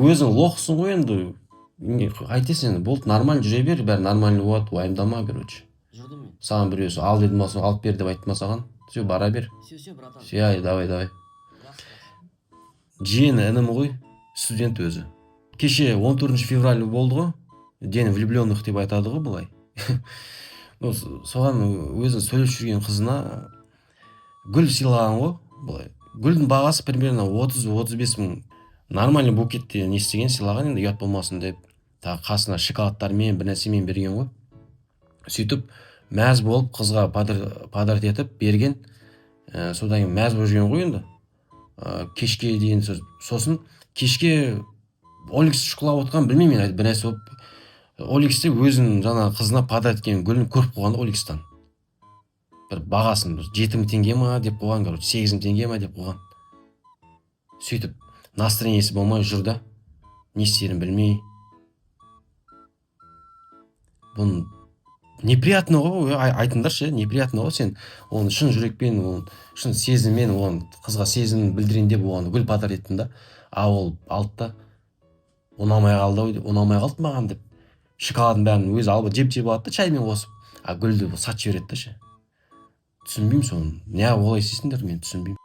өзің лохсың ғой енді. Қайтесің енді, болды, нормально жүре бер, бәрі нормально болады, уайымдама, короче. Жүрдім мен. Саған біреусі ал деді ма, соң алып бер деп айтты ма саған, все, бара бер. Все, братан. Все, давай. Жақсы. Жиені інім ғой, студент өзі. Кеше 14 февраль болды ғой, день влюбленных деп айтады ғой былай. Ну, соған өзі сөйлесіп жүрген қызына гүл сыйлаған ғой былай. Гүлдің бағасы примерно 30-35 мың. Нормальный букетте не істеген, сыйлаған, енді ұят болмасын деп. Тағы қасына шоколадтармен бір нәрсемен берген ғой. Сөйтіп мәз болып қызға подарок етіп берген. Содан кейін мәз болып жүрген ғой енді. Кешке дейін, сосын кешке Оликс шұқылап отқан, білмеймін мен, бір нәрсе болып. Оликсте өзінің жаңа қызына подарок еткен гүлін көріп қойған Оликстан. Бір бағасын 7 мың теңге ма деп қойған, короче, 8 мың теңге ма деп қойған. Сөйтіп настроениесі болмай жүр да, не істерін білмей. Бұның неприятно ғой, айтыңдаршы, неприятно ғой, сен оны шын жүрекпен, шын сезіммен, оған қызға сезімін білдірейін деп оған гүл подарок еттің да, ол алды да ұнамай қалды маған деп, шоколадын бәрін өзі алып жеп алады да, чаймен қосып, гүлді сатып жібереді да ше. Түсінбеймін соны, не олай істейсіңдер, мен түсінбеймін.